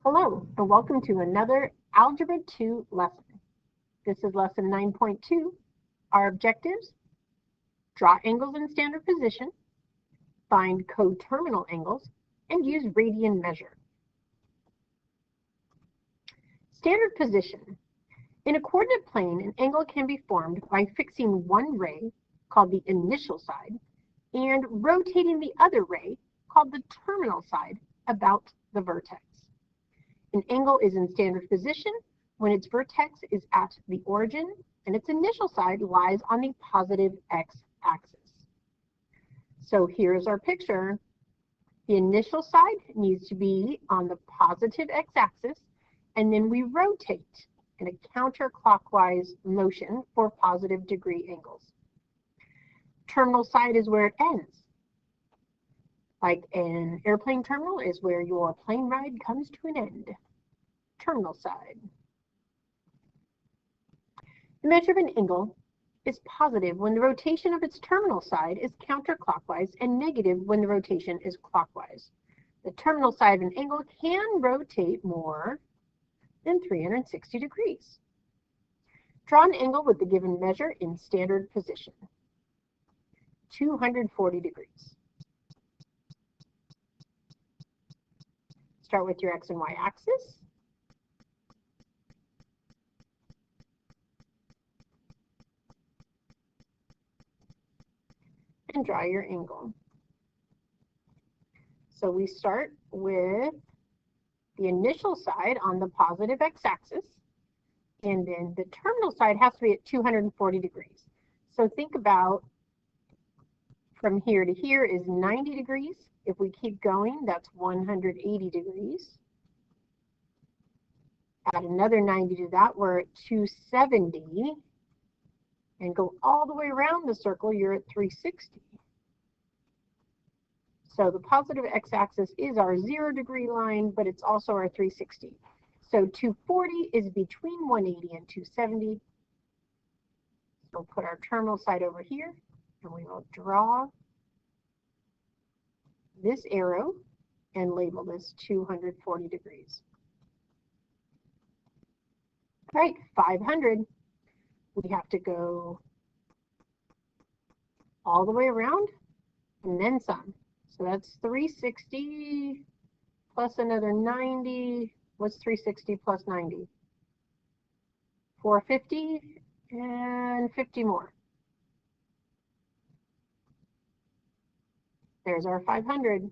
Hello, and welcome to another Algebra 2 lesson. This is lesson 9.2. Our objectives: draw angles in standard position, find coterminal angles, and use radian measure. Standard position. In a coordinate plane, an angle can be formed by fixing one ray, called the initial side, and rotating the other ray, called the terminal side, about the vertex. An angle is in standard position when its vertex is at the origin and its initial side lies on the positive x-axis. So here's our picture. The initial side needs to be on the positive x-axis, and then we rotate in a counterclockwise motion for positive degree angles. Terminal side is where it ends. Like an airplane terminal is where your plane ride comes to an end. Terminal side. The measure of an angle is positive when the rotation of its terminal side is counterclockwise and negative when the rotation is clockwise. The terminal side of an angle can rotate more than 360 degrees. Draw an angle with the given measure in standard position. 240 degrees. Start with your x and y axis. And draw your angle. So we start with the initial side on the positive x-axis, and then the terminal side has to be at 240 degrees. So think about from here to here is 90 degrees. If we keep going, that's 180 degrees. Add another 90 to that, we're at 270. And go all the way around the circle, you're at 360. So the positive x-axis is our 0 degree line, but it's also our 360. So 240 is between 180 and 270. So we'll put our terminal side over here, and we will draw this arrow and label this 240 degrees. All right, 500. We have to go all the way around and then some. So that's 360 plus another 90. What's 360 plus 90? 450 and 50 more. There's our 500.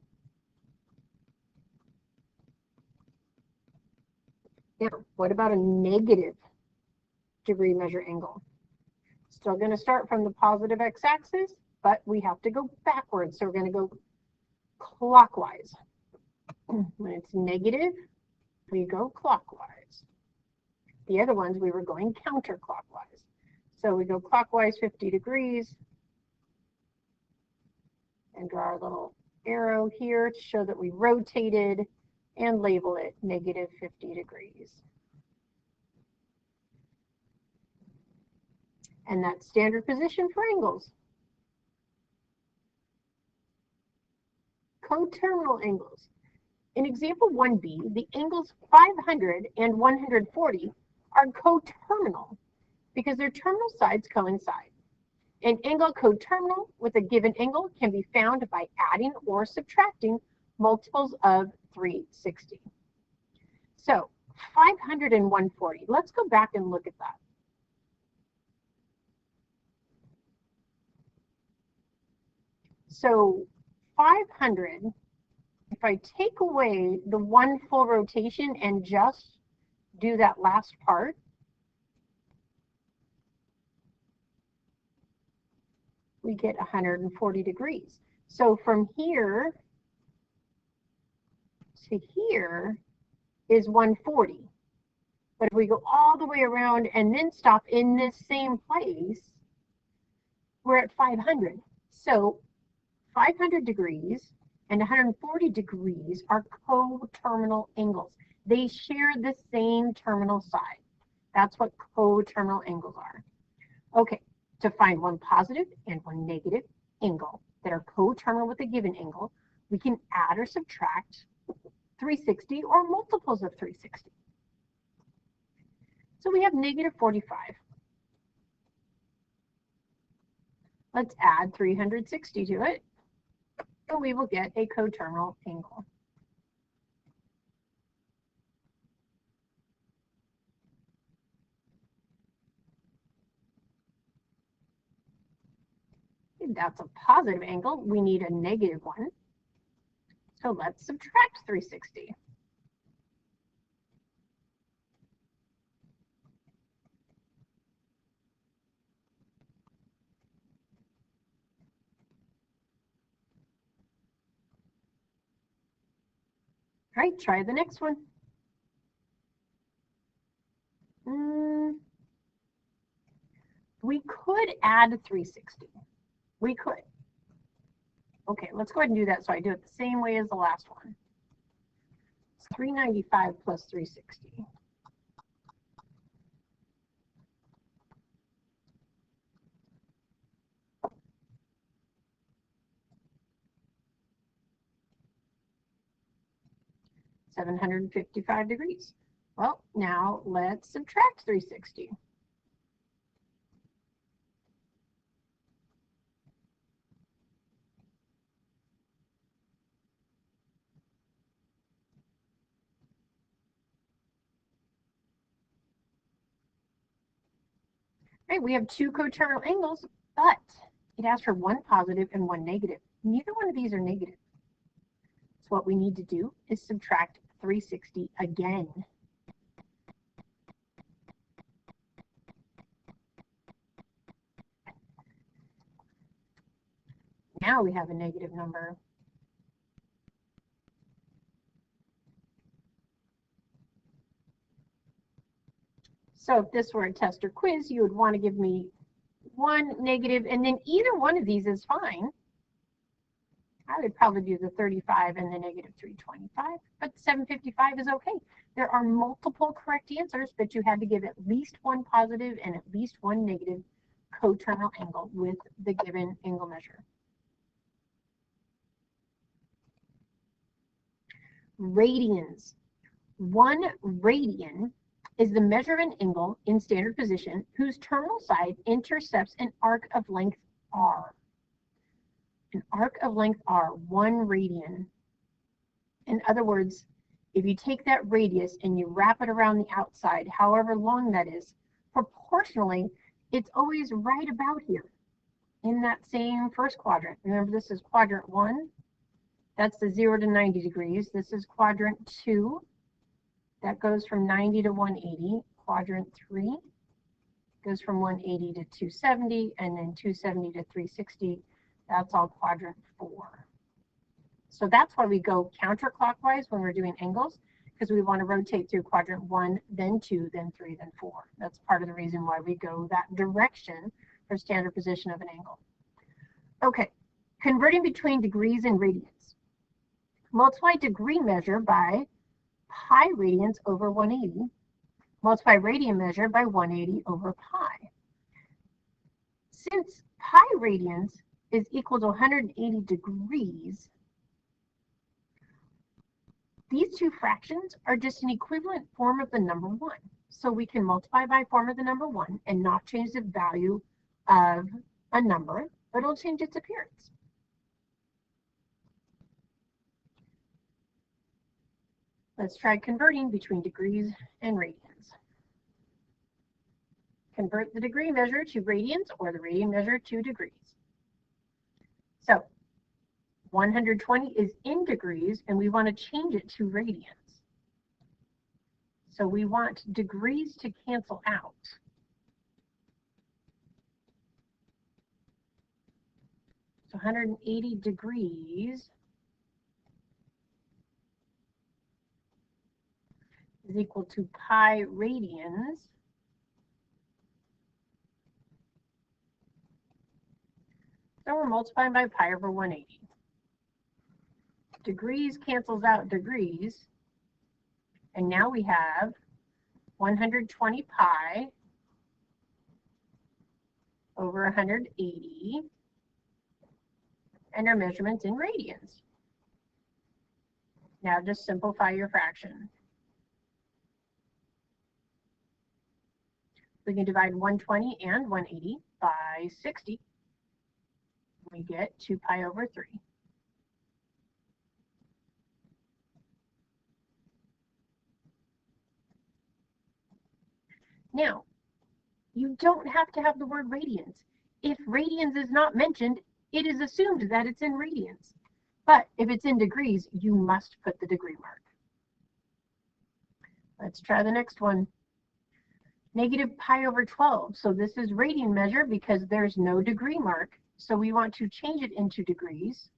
Now, what about a negative degree measure angle? Still going to start from the positive x-axis, but we have to go backwards. So we're going to go clockwise. When it's negative, we go clockwise. The other ones, we were going counterclockwise. So we go clockwise 50 degrees and draw our little arrow here to show that we rotated and label it negative 50 degrees. And that's standard position for angles. Coterminal angles. In example 1b, the angles 500 and 140 are coterminal because their terminal sides coincide. An angle coterminal with a given angle can be found by adding or subtracting multiples of 360. So 500 and 140. Let's go back and look at that. So 500, if I take away the one full rotation and just do that last part, we get 140 degrees. So from here to here is 140. But if we go all the way around and then stop in this same place, we're at 500. So 500 degrees and 140 degrees are coterminal angles. They share the same terminal side. That's what coterminal angles are. Okay, to find one positive and one negative angle that are coterminal with a given angle, we can add or subtract 360 or multiples of 360. So we have negative 45. Let's add 360 to it, and we will get a coterminal angle. If that's a positive angle, we need a negative one. So let's subtract 360. All right, try the next one. We could add 360. We could. Okay, let's go ahead and do that so I do it the same way as the last one. It's 395 plus 360. $755 degrees. Well, now let's subtract 360. Right, we have two coterminal angles, but it asks for one positive and one negative. Neither one of these are negative. So what we need to do is subtract 360 again. Now we have a negative number. So if this were a test or quiz, you would want to give me one negative, and then either one of these is fine. I would probably do the 35 and the negative 325, but 755 is okay. There are multiple correct answers, but you had to give at least one positive and at least one negative coterminal angle with the given angle measure. Radians. 1 radian is the measure of an angle in standard position whose terminal side intercepts an arc of length r. An arc of length r, 1 radian. In other words, if you take that radius and you wrap it around the outside, however long that is, proportionally, it's always right about here in that same first quadrant. Remember, this is quadrant 1. That's the 0 to 90 degrees. This is quadrant 2. That goes from 90 to 180. Quadrant 3 goes from 180 to 270, and then 270 to 360. That's all quadrant 4. So that's why we go counterclockwise when we're doing angles, because we want to rotate through quadrant 1, then 2, then 3, then 4. That's part of the reason why we go that direction for standard position of an angle. Okay, converting between degrees and radians. Multiply degree measure by pi radians over 180. Multiply radian measure by 180 over pi. Since pi radians is equal to 180 degrees, these two fractions are just an equivalent form of the number 1. So we can multiply by form of the number 1 and not change the value of a number, but it'll change its appearance. Let's try converting between degrees and radians. Convert the degree measure to radians or the radian measure to degrees. So 120 is in degrees, and we want to change it to radians. So we want degrees to cancel out. So 180 degrees is equal to pi radians so we're multiplying by pi over 180. Degrees cancels out degrees, and now we have 120 pi over 180, and our measurements in radians. Now just simplify your fraction. We can divide 120 and 180 by 60. We get 2 pi over 3. Now, you don't have to have the word radians. If radians is not mentioned, it is assumed that it's in radians. But if it's in degrees, you must put the degree mark. Let's try the next one. Negative pi over 12. So this is radian measure because there's no degree mark. So we want to change it into degrees.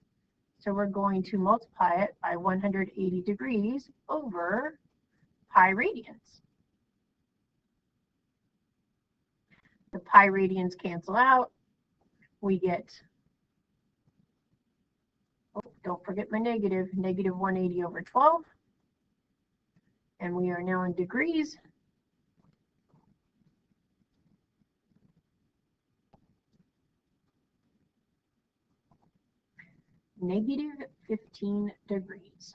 So we're going to multiply it by 180 degrees over pi radians. The pi radians cancel out. We get, oh, don't forget my negative, negative 180 over 12. And we are now in degrees. Negative 15 degrees.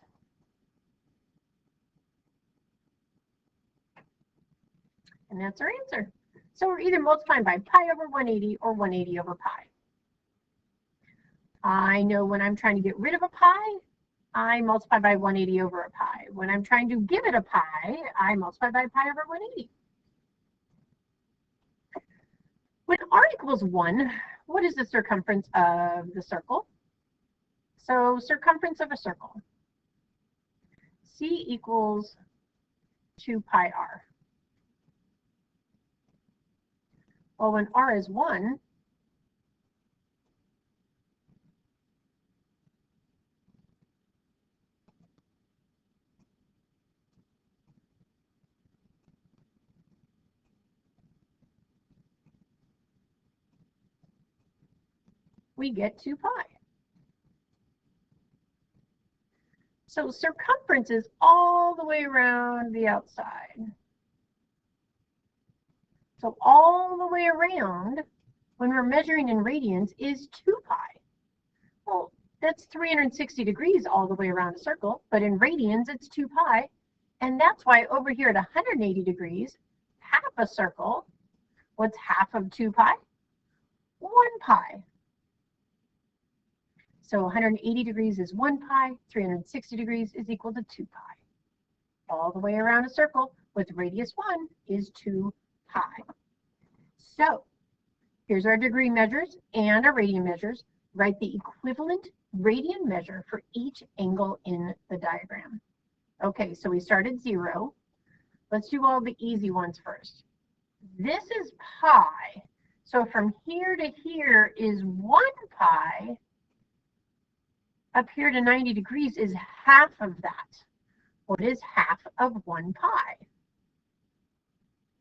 And that's our answer. So we're either multiplying by pi over 180 or 180 over pi. I know when I'm trying to get rid of a pi, I multiply by 180 over a pi. When I'm trying to give it a pi, I multiply by pi over 180. When r equals 1, what is the circumference of the circle? So circumference of a circle. C equals 2 pi r. Well, when r is 1, we get 2 pi. So circumference is all the way around the outside. So all the way around, when we're measuring in radians, is 2 pi. Well, that's 360 degrees all the way around a circle, but in radians, it's 2 pi. And that's why over here at 180 degrees, half a circle, what's half of 2 pi? 1 pi. So 180 degrees is 1 pi, 360 degrees is equal to 2 pi. All the way around a circle with radius 1 is 2 pi. So here's our degree measures and our radian measures. Write the equivalent radian measure for each angle in the diagram. Okay, so we start at 0. Let's do all the easy ones first. This is pi. So from here to here is 1 pi. Up here to 90 degrees is half of that. What is half of 1 pi?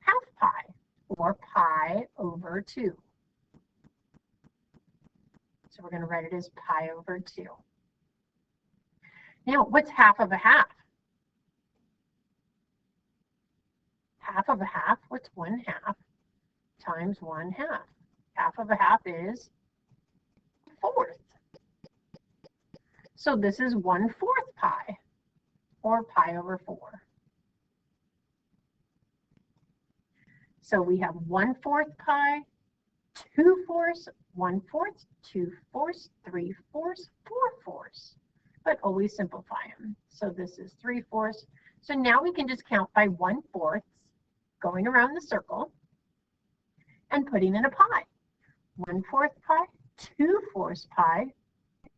Half pi, or pi over 2. So we're going to write it as pi over 2. Now, what's half of a half? Half of a half, what's 1 half times 1 half? Half of a half is 1/4. So this is 1/4 pi, or pi over 4. So we have 1/4 pi, 2/4, 1/4, 2/4, 3/4, 4/4. But always simplify them. So this is 3/4. So now we can just count by 1/4 going around the circle and putting in a pi. 1/4 pi, 2/4 pi,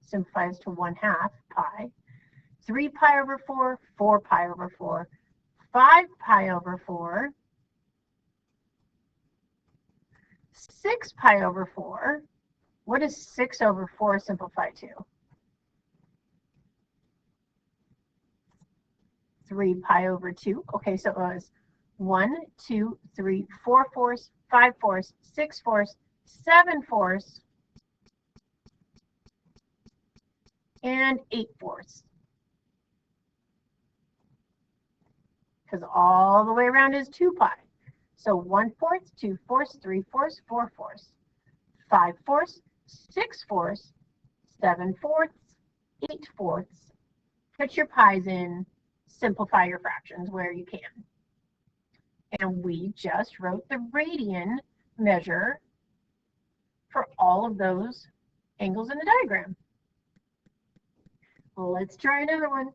simplifies to 1/2 pi, 3 pi over 4, 4 pi over 4, 5 pi over 4, 6 pi over 4. What does 6 over 4 simplify to? 3 pi over 2. Okay, so it was 1, 2, 3, 4/4, 5/4, 6/4, 7/4, and 8/4. Because all the way around is 2 pi. So 1/4, 2/4, 3/4, 4/4, 5/4, 6/4, 7/4, 8/4, put your pi's in, simplify your fractions where you can. And we just wrote the radian measure for all of those angles in the diagram. Well, let's try another one.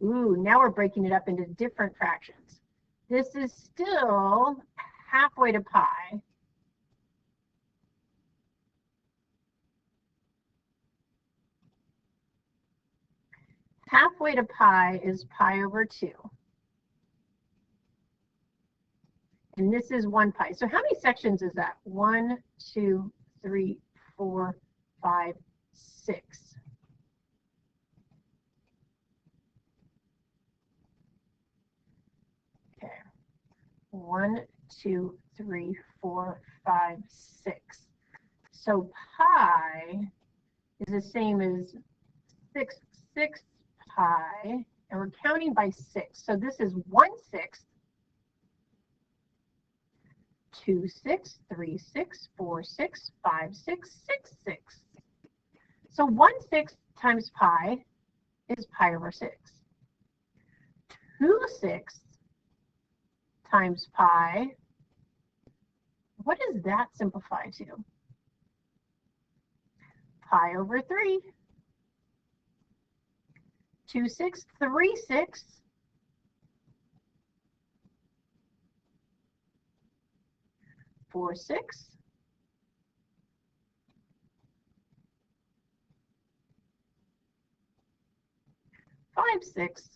Ooh, now we're breaking it up into different fractions. This is still halfway to pi. Halfway to pi is pi over 2. And this is 1 pi. So how many sections is that? 1, 2, 3, 4, 5, 6. Okay. 1, 2, 3, 4, 5, 6. So pi is the same as 6 pi, and we're counting by 6. So this is 1/6, 2/6, 3/6, 4/6, 5/6, 6/6. So 1/6 times pi is pi over 6. 2/6 times pi, what does that simplify to? Pi over 3. 2/6, 3/6. 4/6. 5/6.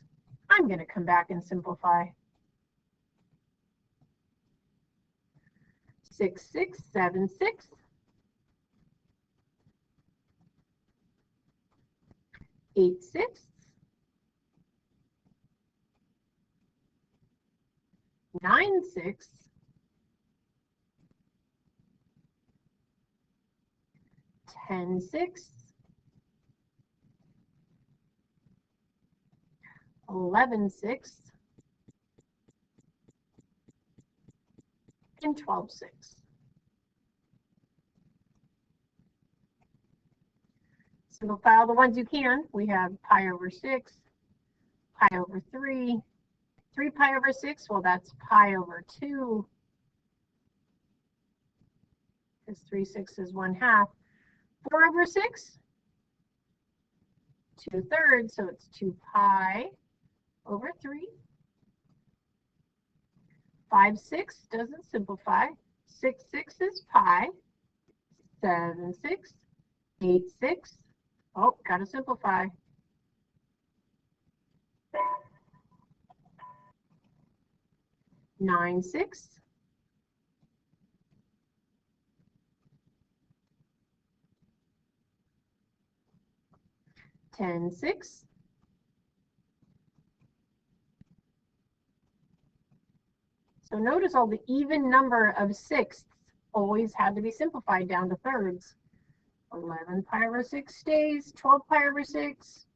I'm going to come back and simplify. 6/6, 7/6. 8/6. 9/6. 10/6. 11/6. and 12/6. Simplify all the ones you can. We have pi over 6, pi over 3, 3 pi over 6, well, that's pi over 2, because 3/6 is 1/2. 4 over 6, 2/3, so it's 2 pi over 3. 5/6 doesn't simplify. 6/6 is pi. 7/6, 8/6. Oh, gotta simplify. 9/6. 10/6. So notice all the even number of sixths always had to be simplified down to thirds. 11 pi over 6 stays, 12 pi over 6,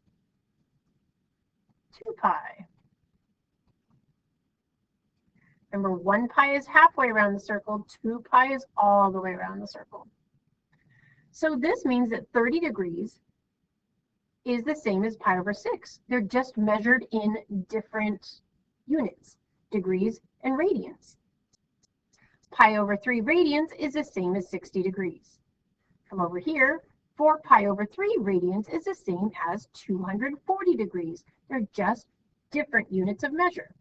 2 pi. Remember, 1 pi is halfway around the circle, 2 pi is all the way around the circle. So this means that 30 degrees is the same as pi over 6. They're just measured in different units, degrees and radians. Pi over 3 radians is the same as 60 degrees. From over here, 4 pi over 3 radians is the same as 240 degrees. They're just different units of measure.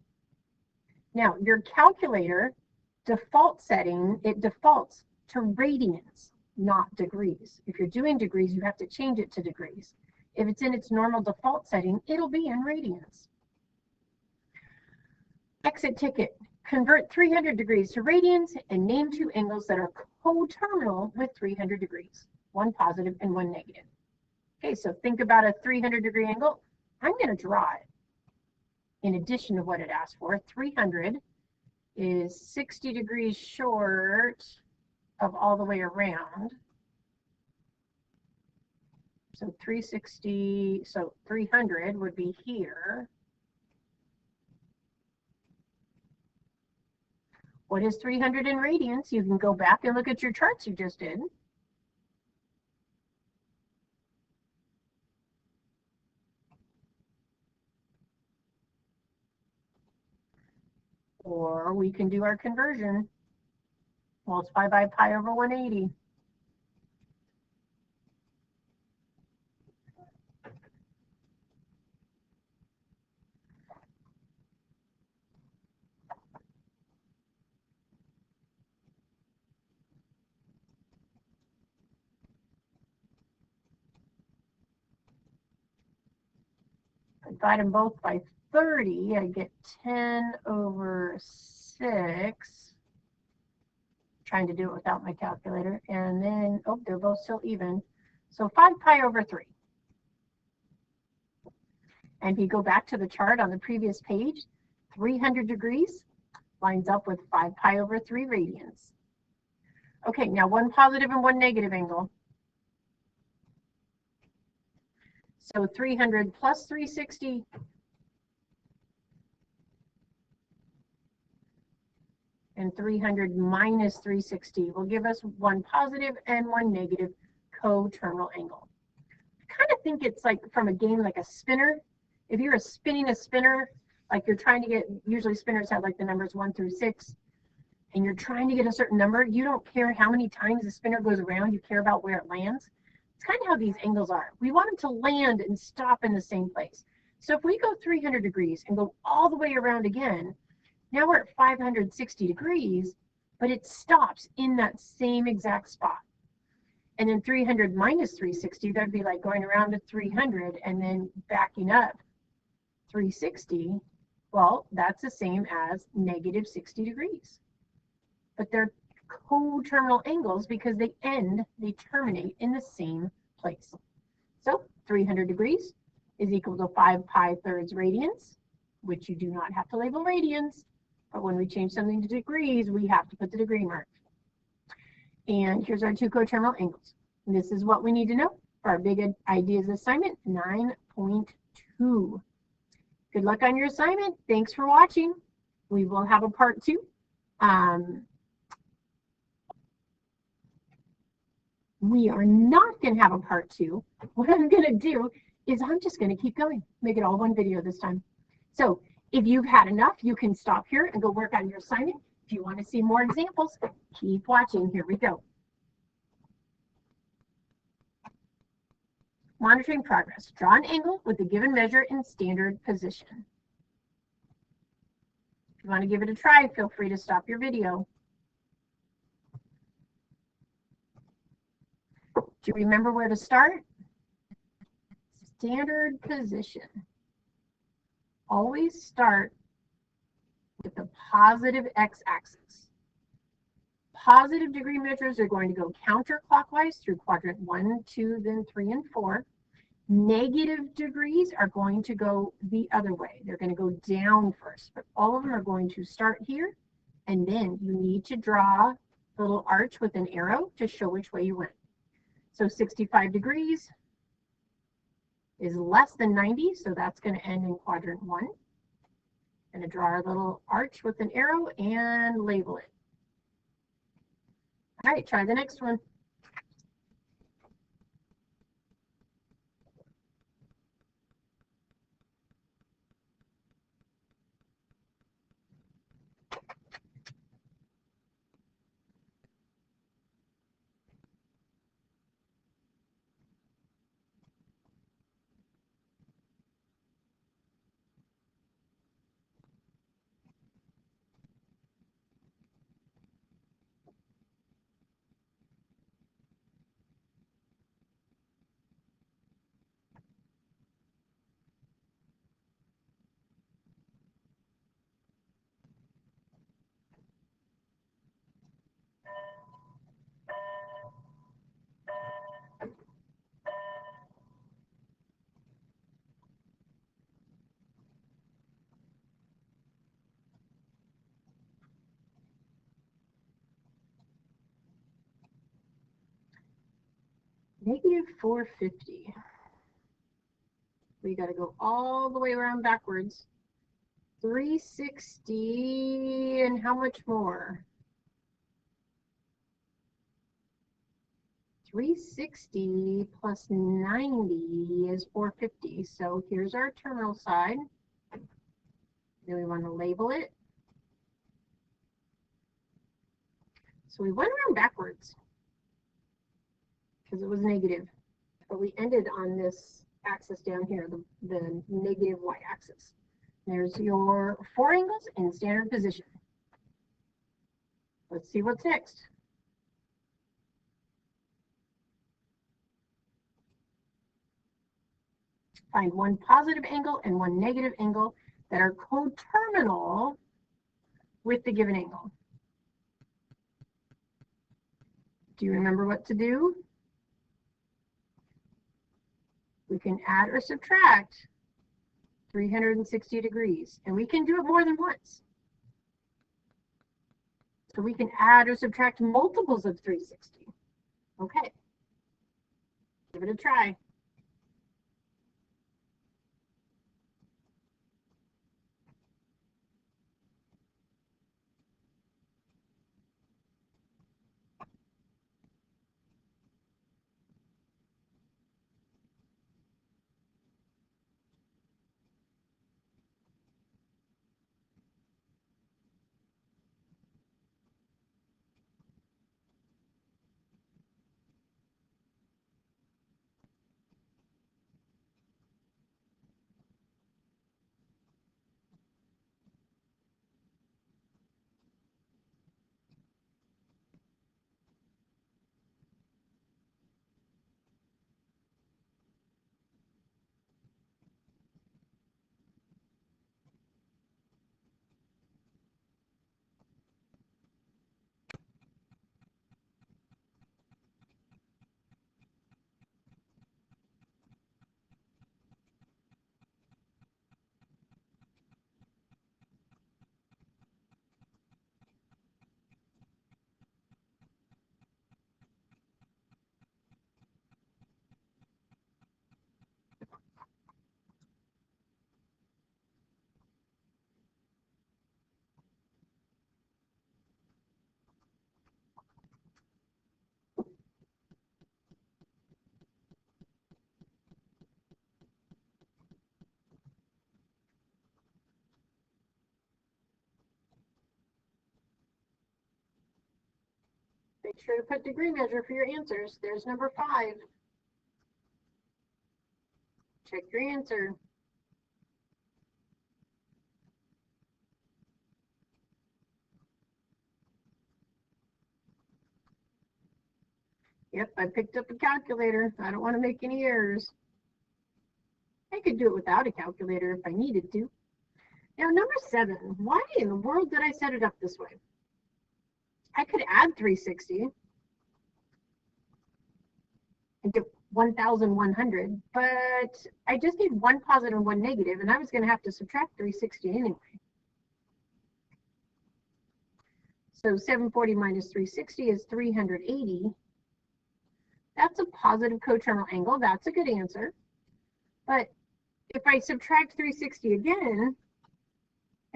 Now, your calculator default setting, it defaults to radians, not degrees. If you're doing degrees, you have to change it to degrees. If it's in its normal default setting, it'll be in radians. Exit ticket. Convert 300 degrees to radians and name two angles that are coterminal with 300 degrees, one positive and one negative. Okay, so think about a 300-degree angle. I'm going to draw it. In addition to what it asked for, 300 is 60 degrees short of all the way around. So 360, so 300 would be here. What is 300 in radians? You can go back and look at your charts you just did. Or we can do our conversion. Multiply by pi over 180. Divide them both by 30, I get 10 over 6. Trying to do it without my calculator. And then, oh, they're both still even. So 5 pi over 3. And if you go back to the chart on the previous page, 300 degrees lines up with 5 pi over 3 radians. Okay, now one positive and one negative angle. So 300 plus 360 and 300 minus 360 will give us one positive and one negative coterminal angle. I kind of think it's like from a game like a spinner. If you're spinning a spinner, like you're trying to get, usually spinners have like the numbers 1 through 6, and you're trying to get a certain number, you don't care how many times the spinner goes around, you care about where it lands. It's kind of how these angles are. We want them to land and stop in the same place. So if we go 300 degrees and go all the way around again, now we're at 560 degrees, but it stops in that same exact spot. And then 300 minus 360, that'd be like going around to 300 and then backing up 360. Well, that's the same as negative 60 degrees. But they're coterminal angles because they terminate in the same place. So 300 degrees is equal to 5 pi thirds radians, which you do not have to label radians, but when we change something to degrees, we have to put the degree mark. And here's our two coterminal angles. And this is what we need to know for our big ideas assignment 9.2. Good luck on your assignment. Thanks for watching. We will have a part 2. We are not going to have a part 2. What I'm going to do is I'm just going to keep going, make it all one video this time. So if you've had enough, you can stop here and go work on your assignment. If you want to see more examples, keep watching. Here we go. Monitoring progress. Draw an angle with the given measure in standard position. If you want to give it a try, feel free to stop your video. Do you remember where to start? Standard position. Always start with the positive x-axis. Positive degree measures are going to go counterclockwise through quadrant 1, 2, then 3, and 4. Negative degrees are going to go the other way. They're going to go down first, but all of them are going to start here, and then you need to draw a little arch with an arrow to show which way you went. So 65 degrees is less than 90, so that's going to end in quadrant 1. Going to draw our little arch with an arrow and label it. All right, try the next one. Negative 450. We got to go all the way around backwards. 360, and how much more? 360 plus 90 is 450. So here's our terminal side. Then we want to label it. So we went around backwards because it was negative, but we ended on this axis down here, the negative y-axis. There's your 4 angles in standard position. Let's see what's next. Find one positive angle and one negative angle that are coterminal with the given angle. Do you remember what to do? We can add or subtract 360 degrees, and we can do it more than once. So we can add or subtract multiples of 360. Okay, give it a try. Make sure to put degree measure for your answers. There's number 5. Check your answer. Yep, I picked up a calculator. I don't want to make any errors. I could do it without a calculator if I needed to. Now, number 7, why in the world did I set it up this way? I could add 360 and get 1,100, but I just need one positive and one negative, and I was going to have to subtract 360 anyway. So 740 minus 360 is 380. That's a positive coterminal angle. That's a good answer. But if I subtract 360 again,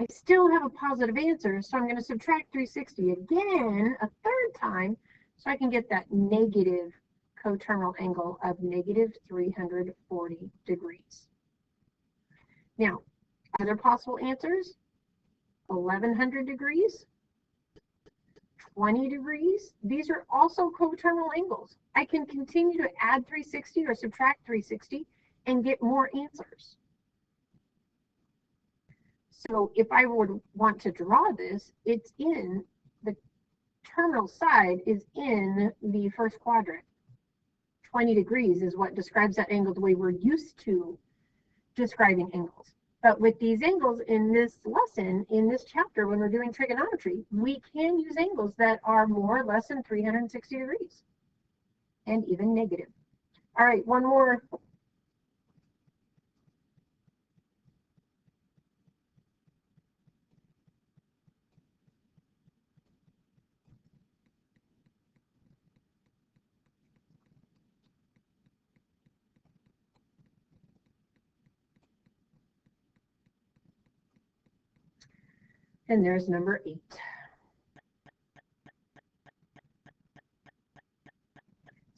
I still have a positive answer. So I'm going to subtract 360 again a third time so I can get that negative coterminal angle of negative 340 degrees. Now, other possible answers, 1100 degrees, 20 degrees. These are also coterminal angles. I can continue to add 360 or subtract 360 and get more answers. So if I would want to draw this, it's in the terminal side is in the first quadrant. 20 degrees is what describes that angle the way we're used to describing angles. But with these angles in this lesson, in this chapter, when we're doing trigonometry, we can use angles that are more or less than 360 degrees and even negative. All right, one more. And there's number 8.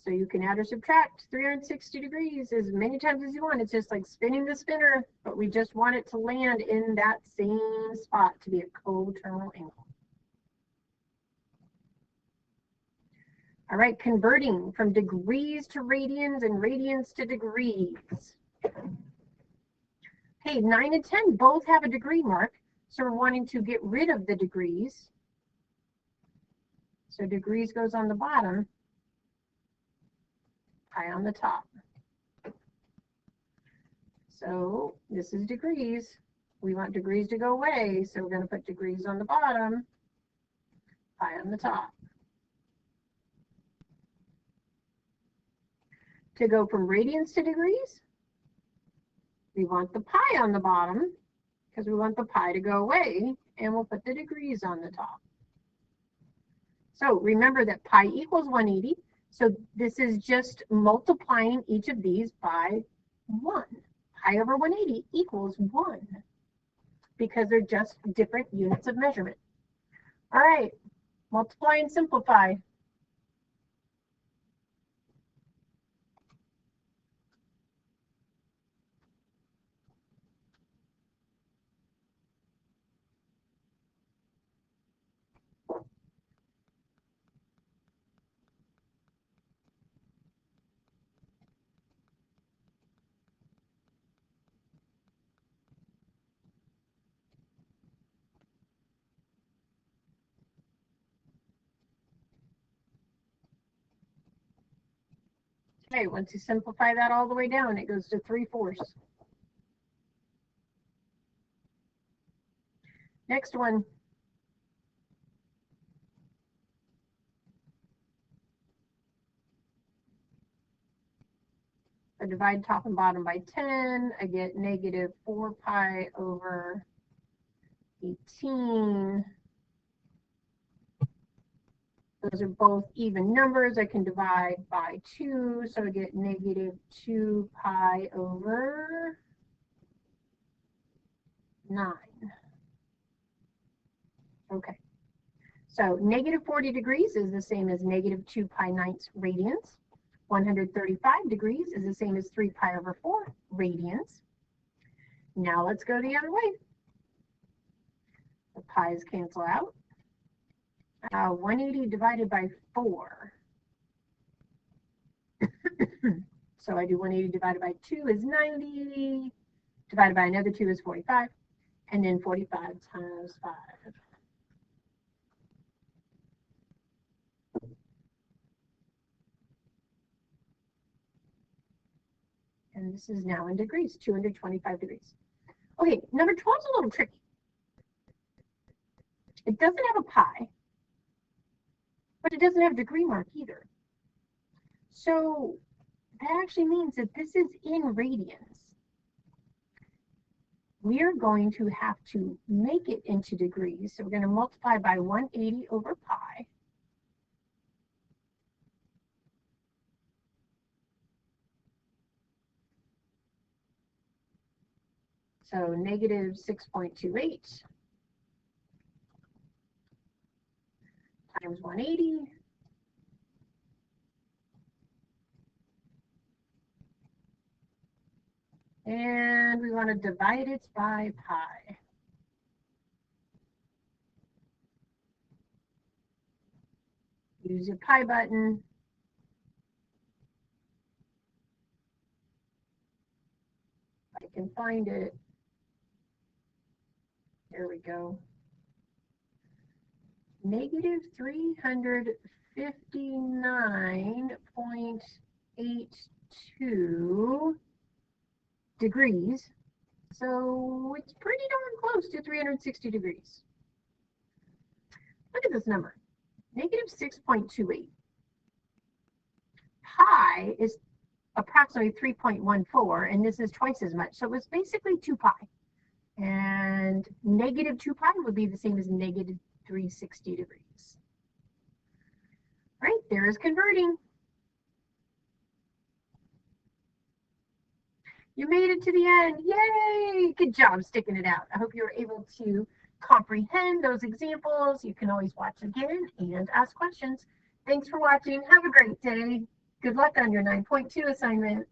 So you can add or subtract 360 degrees as many times as you want. It's just like spinning the spinner, but we just want it to land in that same spot to be a coterminal angle. All right, converting from degrees to radians and radians to degrees. Okay, 9 and 10 both have a degree mark, so we're wanting to get rid of the degrees. So degrees goes on the bottom, pi on the top. So this is degrees. We want degrees to go away, so we're going to put degrees on the bottom, pi on the top. To go from radians to degrees, we want the pi on the bottom because we want the pi to go away, and we'll put the degrees on the top. So remember that pi equals 180, so this is just multiplying each of these by 1. Pi over 180 equals 1 because they're just different units of measurement. All right, multiply and simplify. Okay, once you simplify that all the way down, it goes to 3/4. Next one. I divide top and bottom by 10. I get negative 4 pi over 18. Those are both even numbers. I can divide by 2, so I get negative 2 pi over 9. Okay. So negative 40 degrees is the same as negative 2 pi 9ths radians. 135 degrees is the same as 3 pi over 4 radians. Now let's go the other way. The pi's cancel out. 180 divided by 4. So I do 180 divided by 2 is 90. Divided by another 2 is 45. And then 45 times 5. And this is now in degrees, 225 degrees. Okay, number 12 is a little tricky. It doesn't have a pi, but it doesn't have a degree mark either. So that actually means that this is in radians. We are going to have to make it into degrees. So we're going to multiply by 180 over pi. So negative 6.28 times 180. And we want to divide it by pi. Use your pi button. If I can find it. There we go. Negative 359.82 degrees. So it's pretty darn close to 360 degrees. Look at this number, negative 6.28. Pi is approximately 3.14, and this is twice as much. So it was basically 2 pi. And negative 2 pi would be the same as negative 360 degrees. Right, there is converting. You made it to the end. Yay! Good job sticking it out. I hope you were able to comprehend those examples. You can always watch again and ask questions. Thanks for watching. Have a great day. Good luck on your 9.2 assignment.